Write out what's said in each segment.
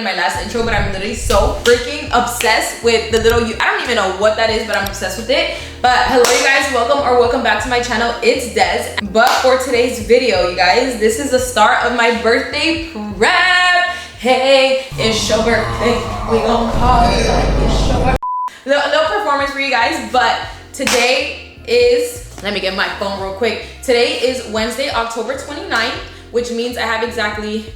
in my last intro, but I'm literally so freaking obsessed with the little, I don't even know what that is, but I'm obsessed with it. But hello you guys, welcome back to my channel. It's Des. But for today's video, you guys, this is the start of my birthday prep. Hey, it's your birthday. We gon' party like it's your birthday. No performance for you guys, but today is, let me get my phone real quick. Today is Wednesday, October 29th, which means I have exactly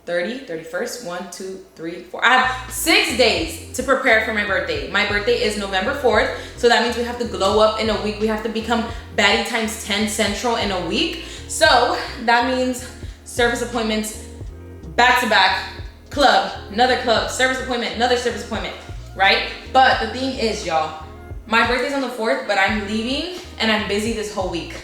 31st, 1, 2, 3, 4. I have 6 days to prepare for my birthday. My birthday is November 4th, so that means we have to glow up in a week. We have to become baddie times 10 central in a week. So that means service appointments, back to back, club, another club, service appointment, another service appointment, right? But the thing is, y'all, my birthday's on the 4th, but I'm leaving and I'm busy this whole week.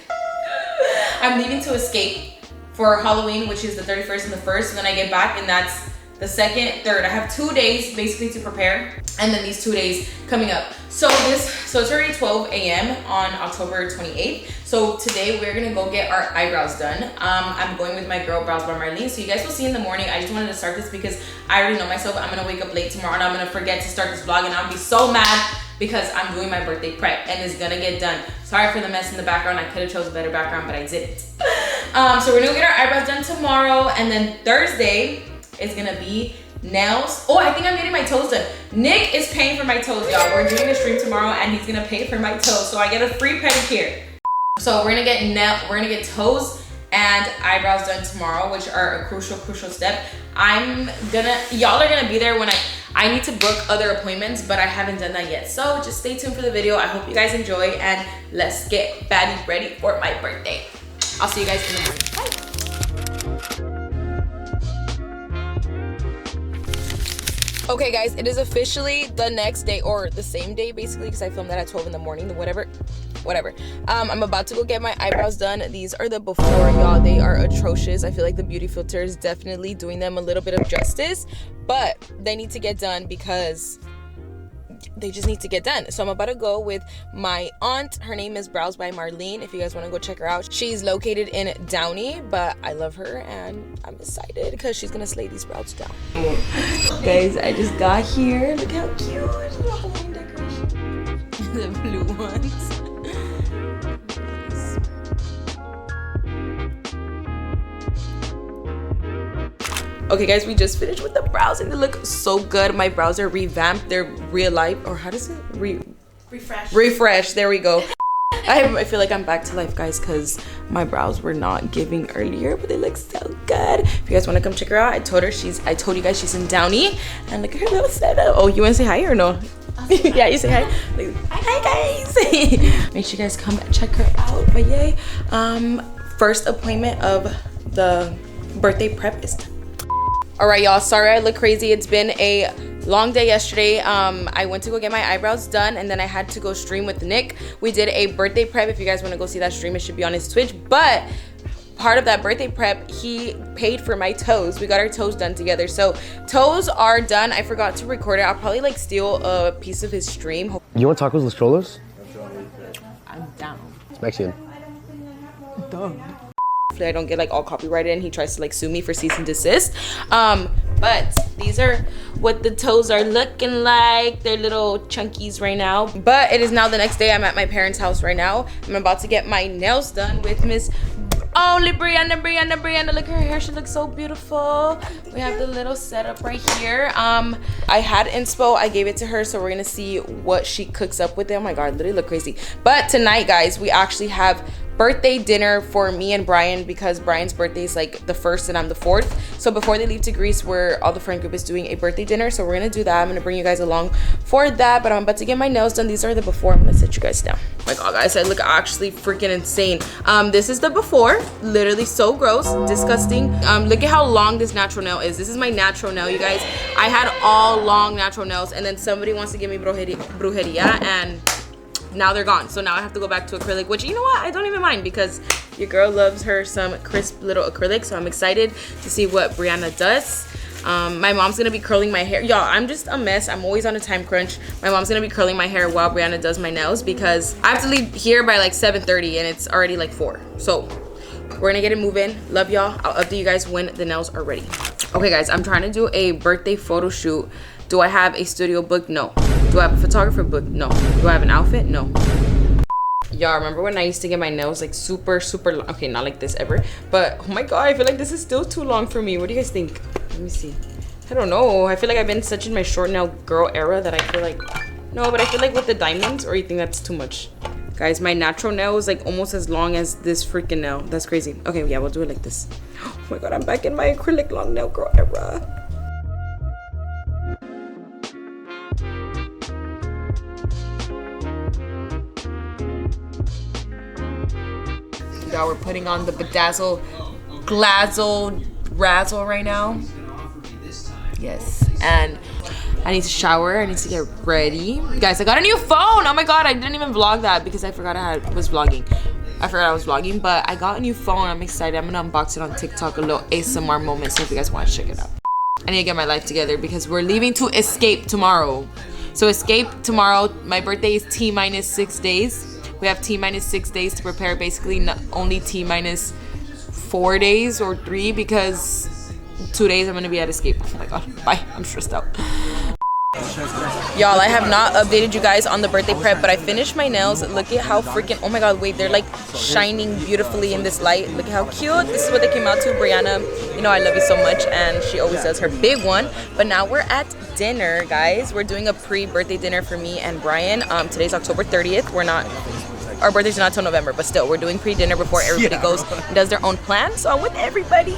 I'm leaving to escape for Halloween, which is the 31st and the 1st, and then I get back and that's the 2nd, 3rd. I have 2 days basically to prepare, and then these 2 days coming up. So it's already 12 a.m. on October 28th. So today we're gonna go get our eyebrows done. I'm going with my girl Brows by Marlene, so you guys will see in the morning. I just wanted to start this because I already know myself. I'm gonna wake up late tomorrow and I'm gonna forget to start this vlog, and I'll be so mad because I'm doing my birthday prep and it's gonna get done. Sorry for the mess in the background. I could have chose a better background, but I didn't. So we're gonna get our eyebrows done tomorrow, and then Thursday is gonna be nails. Oh, I think I'm getting my toes done. Nick is paying for my toes, y'all. We're doing a stream tomorrow and he's gonna pay for my toes, so I get a free pedicure. So we're gonna get toes and eyebrows done tomorrow, which are a crucial step. Y'all are gonna be there when I need to book other appointments, but I haven't done that yet. So just stay tuned for the video. I hope you guys enjoy, and let's get baddie ready for my birthday. I'll see you guys in the morning. Bye. Okay guys, it is officially the next day, or the same day basically, because I filmed that at 12 in the morning, whatever. I'm about to go get my eyebrows done. These are the before, y'all. They are atrocious. I feel like the beauty filter is definitely doing them a little bit of justice, but they need to get done because they just need to get done. So I'm about to go with my aunt. Her name is Brows by Marlene. If you guys want to go check her out, she's located in Downey, but I love her and I'm excited because she's gonna slay these brows down. Guys, I just got here. Look how cute the Halloween decoration. The blue ones. Okay guys, we just finished with the brows and they look so good. My brows are revamped. They're real life, or how does it? Refresh, there we go. I feel like I'm back to life, guys, because my brows were not giving earlier, but they look so good. If you guys want to come check her out, I told you guys she's in Downey, and look at her little setup. Oh, you want to say hi or no? Yeah, you say hi. Like, hi guys. Make sure you guys come check her out. But yay, first appointment of the birthday prep is done. All right, y'all, sorry I look crazy. It's been a long day yesterday. I went to go get my eyebrows done, and then I had to go stream with Nick. We did a birthday prep. If you guys want to go see that stream, it should be on his Twitch. But part of that birthday prep, he paid for my toes. We got our toes done together. So toes are done. I forgot to record it. I'll probably like steal a piece of his stream. You want tacos with strollers? I'm down. It's Mexican. Dumb. I don't get like all copyrighted and he tries to like sue me for cease and desist. But these are what the toes are looking like. They're little chunkies right now. But it is now the next day. I'm at my parents' house right now. I'm about to get my nails done with Miss only Brianna. Look at her hair, she looks so beautiful. We have the little setup right here. I had inspo, I gave it to her, so we're gonna see what she cooks up with it. Oh my god, literally look crazy. But tonight, guys, we actually have birthday dinner for me and Brian, because Brian's birthday is like the 1st and I'm the 4th. So before they leave to Greece, where all the friend group is doing a birthday dinner, so we're gonna do that. I'm gonna bring you guys along for that, but I'm about to get my nails done. These are the before. I'm gonna sit you guys down. Oh my god, guys, I look actually freaking insane. This is the before. Literally so gross, disgusting. Look at how long this natural nail is. This is my natural nail, you guys. I had all long natural nails, and then somebody wants to give me brujeria, and now they're gone. So now I have to go back to acrylic, which, you know what, I don't even mind because your girl loves her some crisp little acrylic. So I'm excited to see what Brianna does. My mom's gonna be curling my hair. Y'all, I'm just a mess. I'm always on a time crunch. My mom's gonna be curling my hair while Brianna does my nails because I have to leave here by like 7:30 and it's already like 4. So we're gonna get it moving. Love y'all. I'll update you guys when the nails are ready. Okay guys, I'm trying to do a birthday photo shoot. Do I have a studio booked? No. Do I have a photographer booked? No. Do I have an outfit? No. Y'all remember when I used to get my nails like super long? Okay, not like this ever, but oh my god, I feel like this is still too long for me. What do you guys think? Let me see. I don't know. I feel like I've been such in my short nail girl era that I feel like, no, but I feel like with the diamonds, or you think that's too much? Guys, my natural nail is like almost as long as this freaking nail. That's crazy. Okay, yeah, we'll do it like this. Oh my god, I'm back in my acrylic long nail girl era. Y'all, we're putting on the bedazzle, glazzle, razzle right now. Yes, and I need to shower. I need to get ready. Guys, I got a new phone. Oh my god, I didn't even vlog that because I forgot I was vlogging. But I got a new phone. I'm excited. I'm gonna unbox it on TikTok, a little ASMR moment, so if you guys want to check it out. I need to get my life together because we're leaving to escape tomorrow. So escape tomorrow. My birthday is T-minus 6 days. We have T-minus 6 days to prepare, basically not only T-minus 4 days or 3 because 2 days I'm gonna be at escape. Oh my god, bye, I'm stressed out. Y'all, I have not updated you guys on the birthday prep, but I finished my nails. Look at how freaking, oh my god, wait, they're like shining beautifully in this light. Look at how cute. This is what they came out to. Brianna, you know I love you so much, and she always does her big one. But now we're at dinner, guys. We're doing a pre-birthday dinner for me and Brian. Today's October 30th. Our birthday's not till November, but still, we're doing pre-dinner before everybody goes and does their own plan. So I'm with everybody.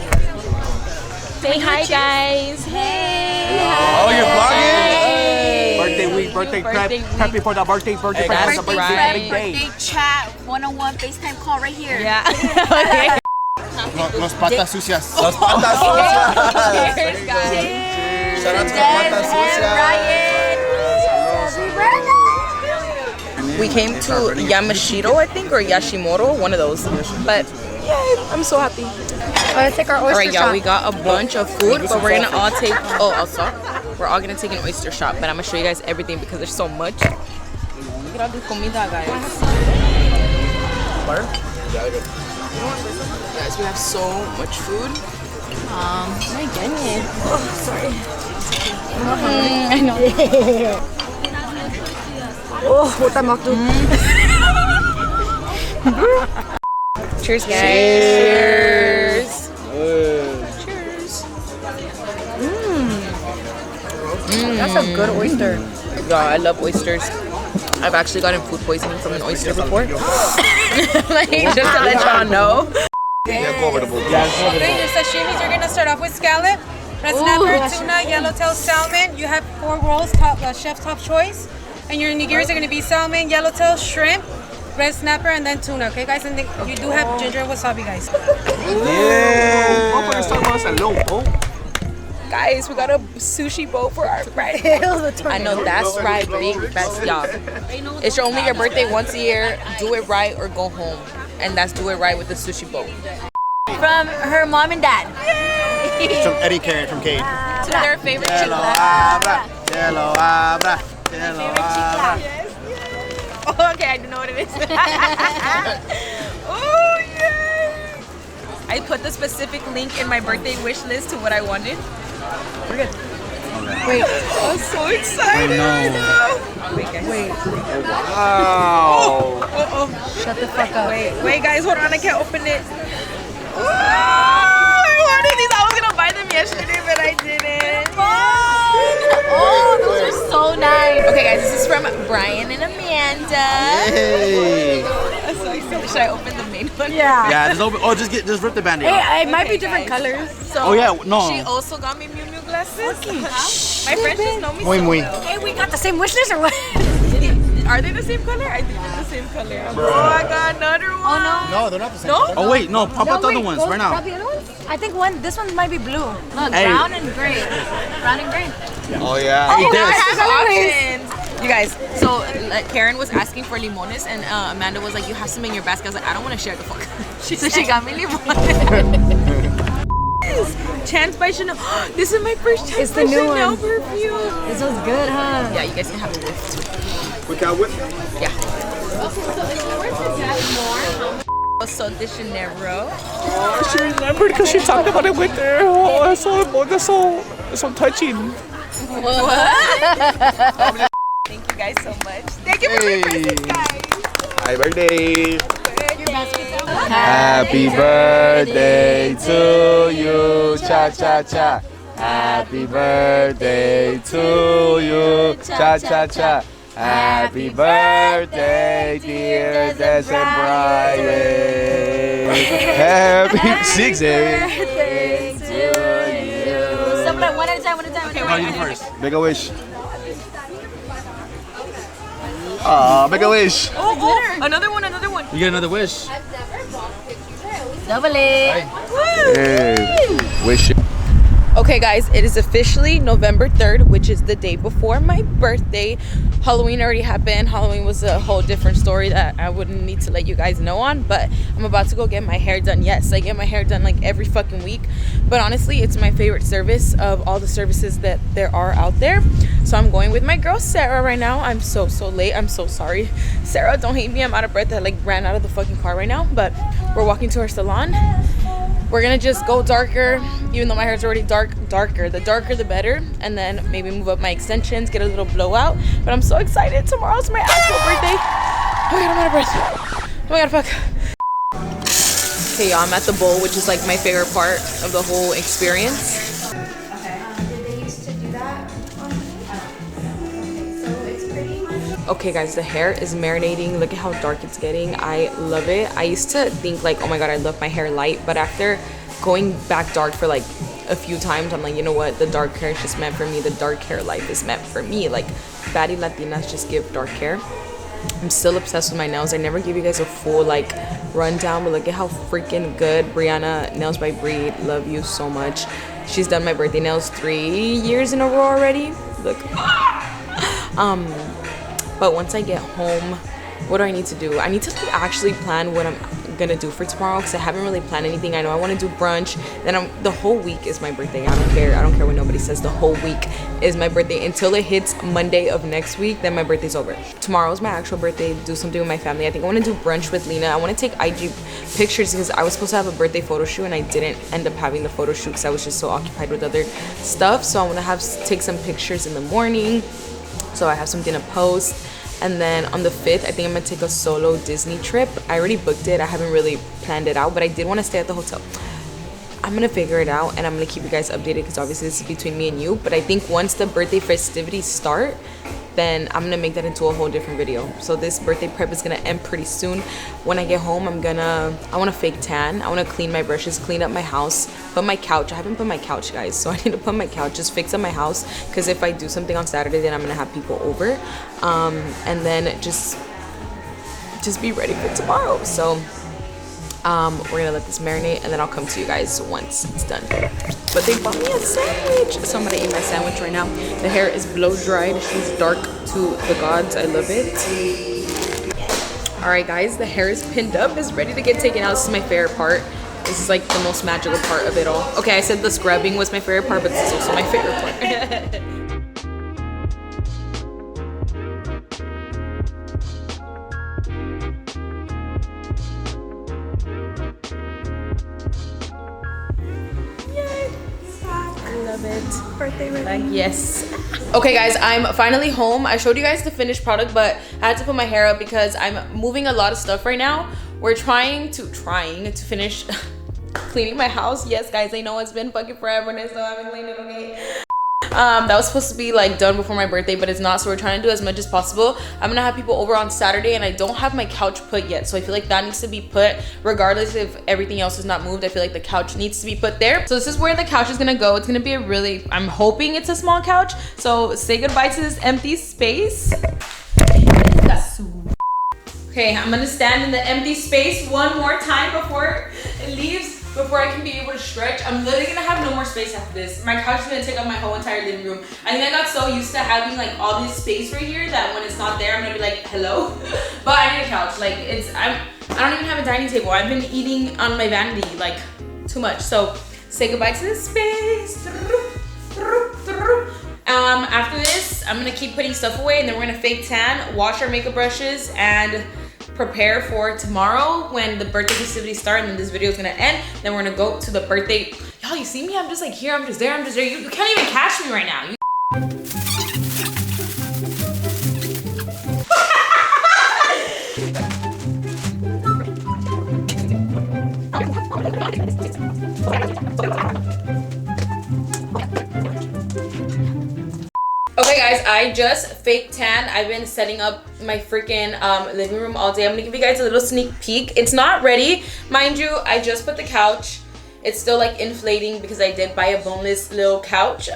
Say hi, guys. Hey. Oh, you're vlogging? Hey. Birthday week, birthday prep. Prep before the birthday prep. That's Birthday right. Birthday chat, one-on-one FaceTime call right here. Yeah. Okay. Los patas sucias. Los patas sucias. Cheers, guys. Shout out to the patas sucias. We came to Yamashiro, I think, or Yashimoto, one of those. But yeah, I'm so happy. Let's take our oyster All right, y'all, shot. we got a bunch of food, but we're gonna all take, also, we're all gonna take an oyster shot, but I'm gonna show you guys everything because there's so much. Look at all the comida, guys. Guys, we have so much food. My goodness. Oh, sorry. I know. Oh, puta makto. Cheers, guys. Cheers. Cheers. That's a good oyster. Yeah, I love oysters. I've actually gotten food poisoning from an oyster before. Like, just to let y'all know. Okay, your sashimis, you're gonna start off with scallop, red snapper, tuna, yellowtail salmon. You have 4 rolls, chef's top choice. And your nigiris are gonna be salmon, yellowtail, shrimp, red snapper, and then tuna. Okay, guys, and then you do have ginger and wasabi, guys. Guys, we got a sushi bowl for our birthday. I know that's right, big best y'all. It's only your birthday once a year. Do it right or go home. And that's do it right with the sushi bowl. From her mom and dad. It's from Eddie Karen from Cade. To their favorite chicken. Oh, okay, I don't know what it is. Oh, yes! I put the specific link in my birthday wish list to what I wanted. We're good. Wait, I'm so excited right now. Wait, guys. Wait. Wow. Oh. Shut the fuck up. Wait, guys, hold on, I can't open it. Oh, I wanted these. I was gonna buy them yesterday, but I didn't. Oh, those are so nice. Okay, guys, this is from Brian and Amanda. Hey. I'm so excited. Should I open the main one? Yeah. Yeah, just open. Oh, just rip the band-aid. Hey, it might be Okay, different guys. colors. So Oh yeah, no. she also got me Miu Miu glasses. My friends just know me Muy, so muy. well. Hey, we got the same wish list or what? Are they the same color? I think they're the same color. Oh, I got another one. Oh no. No, they're not the same. No? Oh wait, no. Pop out the other ones right now. The other ones? I think this one might be blue. No, Hey. brown and gray. Brown and gray. Oh yeah. Oh, now I This. have options. You guys, so like, Karen was asking for limones, and Amanda was like, "You have some in your basket." I was like, "I don't want to share the fuck." She got me limones. Chance by Chanel. This is my first Chance It's the by new Chanel one. perfume. This one's good, huh? Yeah, you guys can have a whiff too. We got whip. Yeah. So de Janeiro. Oh, she remembered because she talked about it with her. Oh, that's so touching. What? Thank you guys so much. Thank you for your presents, guys. Happy birthday. Happy birthday to you. Cha cha cha. Happy birthday to you. Cha cha cha. Happy birthday, dear Des and Brian. Happy 6 birthday to you. Someone, one at a time. Okay, How you first? Make a wish. Aw, make a wish. Oh, another one. You get another wish. Double it. Hey, wish it. Okay guys, it is officially November 3rd, which is the day before my birthday. Halloween already happened. Halloween was a whole different story that I wouldn't need to let you guys know on, but I'm about to go get my hair done. Yes, I get my hair done like every fucking week, but honestly, it's my favorite service of all the services that there are out there. So I'm going with my girl Sarah right now. I'm so late. I'm so sorry. Sarah, don't hate me. I'm out of breath. I like ran out of the fucking car right now, but we're walking to our salon. We're gonna just go darker, even though my hair's already darker. The darker the better, and then maybe move up my extensions, get a little blowout. But I'm so excited. Tomorrow's my actual birthday. Oh my god, I'm out of breath. Oh my god, fuck. Okay, y'all, I'm at the bowl, which is like my favorite part of the whole experience. Did they used to do that on so it's pretty much. Okay guys, the hair is marinating. Look at how dark it's getting. I love it. I used to think like, oh my god, I love my hair light, but after going back dark for like a few times, I'm like, you know what, the dark hair is just meant for me. The dark hair life is meant for me. Like, baddie Latinas just give dark hair. I'm still obsessed with my nails. I never give you guys a full like rundown, but look at how freaking good. Brianna, Nails by Bree, love you so much. She's done my birthday nails 3 years in a row already. Look. But once I get home, what do I need to do? I need to like, actually plan what I'm gonna do for tomorrow, because I haven't really planned anything. I know I want to do brunch. Then the whole week is my birthday. I don't care what nobody says. The whole week is my birthday until it hits Monday of next week. Then my birthday's over. Tomorrow's my actual birthday. Do something with my family. I think I want to do brunch with Lena. I want to take IG pictures because I was supposed to have a birthday photo shoot and I didn't end up having the photo shoot because I was just so occupied with other stuff. So I want to take some pictures in the morning so I have something to post. And then on the 5th, I think I'm gonna take a solo Disney trip. I already booked it. I haven't really planned it out, but I did want to stay at the hotel. I'm gonna figure it out and I'm gonna keep you guys updated because obviously this is between me and you. But I think once the birthday festivities start, then I'm gonna make that into a whole different video. So this birthday prep is gonna end pretty soon. When I get home, I want to fake tan. I want to clean my brushes, clean up my house, put my couch. I haven't put my couch, guys, so I need to put my couch, just fix up my house, because if I do something on Saturday, then I'm gonna have people over, and then just be ready for tomorrow. So we're gonna let this marinate and then I'll come to you guys once it's done. But they bought me a sandwich, so I'm gonna eat my sandwich right now. The hair is blow dried. She's dark to the gods. I love it. All right guys, the hair is pinned up, it's ready to get taken out. This is my favorite part. This is like the most magical part of it all. Okay, I said the scrubbing was my favorite part, but this is also my favorite part. Birthday ready. Like, yes. Okay guys, I'm finally home. I showed you guys the finished product, but I had to put my hair up because I'm moving a lot of stuff right now. We're trying to finish cleaning my house. Yes guys, I know it's been fucking forever and I still haven't cleaned it, okay? That was supposed to be like done before my birthday, but it's not, so we're trying to do as much as possible. I'm gonna have people over on Saturday and I don't have my couch put yet, so I feel like that needs to be put regardless if everything else is not moved. I feel like the couch needs to be put there. So this is where the couch is gonna go. It's gonna be a really, I'm hoping it's a small couch, so say goodbye to this empty space. Okay, I'm gonna stand in the empty space one more time before it leaves, before I can be able to stretch. I'm literally gonna have no more space after this. My couch is gonna take up my whole entire living room. I think I got so used to having like all this space right here that when it's not there, I'm gonna be like, hello? But I need a couch. Like I don't even have a dining table. I've been eating on my vanity like too much. So say goodbye to this space. After this, I'm gonna keep putting stuff away and then we're gonna fake tan, wash our makeup brushes, and prepare for tomorrow when the birthday festivities start and then this video is gonna end. Then we're gonna go to the birthday. Y'all, you see me? I'm just like here, I'm just there, I'm just there. You can't even catch me right now. Okay guys, I just fake tanned. I've been setting up my freaking living room all day. I'm gonna give you guys a little sneak peek. It's not ready, mind you. I just put the couch. It's still like inflating because I did buy a boneless little couch.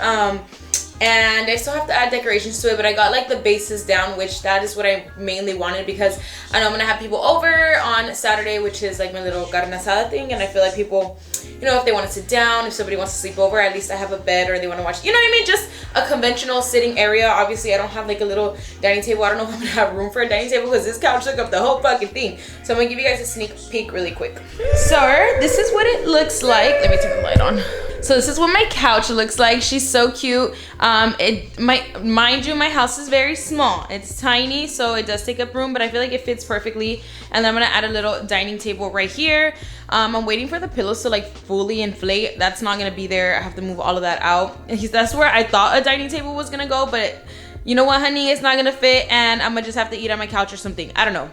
And I still have to add decorations to it, but I got like the bases down, which that is what I mainly wanted because I know I'm gonna have people over on Saturday, which is like my little carne asada thing, and I feel like people, you know, if they want to sit down, if somebody wants to sleep over, at least I have a bed, or they want to watch, you know what I mean, just a conventional sitting area. Obviously I don't have like a little dining table. I don't know if I'm gonna have room for a dining table because this couch took up the whole fucking thing. So I'm gonna give you guys a sneak peek really quick. So this is what it looks like. Let me turn the light on. So this is what my couch looks like. She's so cute. Mind you, my house is very small. It's tiny, so it does take up room, but I feel like it fits perfectly. And then I'm gonna add a little dining table right here. I'm waiting for the pillows to like fully inflate. That's not gonna be there. I have to move all of that out. That's where I thought a dining table was gonna go, but you know what, honey? It's not gonna fit, and I'm gonna just have to eat on my couch or something. I don't know.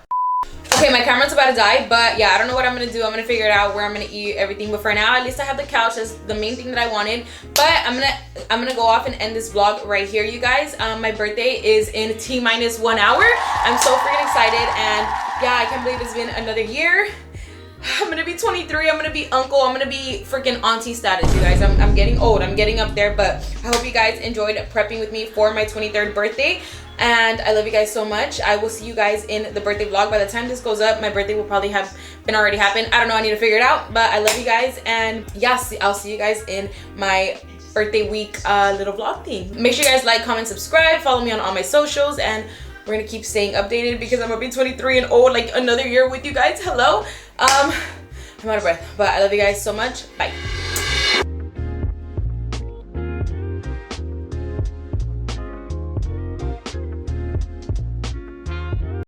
Okay, my camera's about to die, but yeah, I don't know what I'm gonna do. I'm gonna figure it out where I'm gonna eat everything. But for now, at least I have the couch. That's the main thing that I wanted. But I'm gonna go off and end this vlog right here, you guys. My birthday is in T-1 hour. I'm so freaking excited, and yeah, I can't believe it's been another year. I'm gonna be 23. I'm gonna be uncle. I'm gonna be freaking auntie status, you guys. I'm getting old. I'm getting up there, but I hope you guys enjoyed prepping with me for my 23rd birthday. And I love you guys so much. I will see you guys in the birthday vlog. By the time this goes up, my birthday will probably have been already happened. I don't know. I need to figure it out. But I love you guys. And yeah, I'll see you guys in my birthday week little vlog thing. Make sure you guys like, comment, subscribe. Follow me on all my socials. And we're going to keep staying updated because I'm going to be 23 and old like another year with you guys. Hello. I'm out of breath. But I love you guys so much. Bye.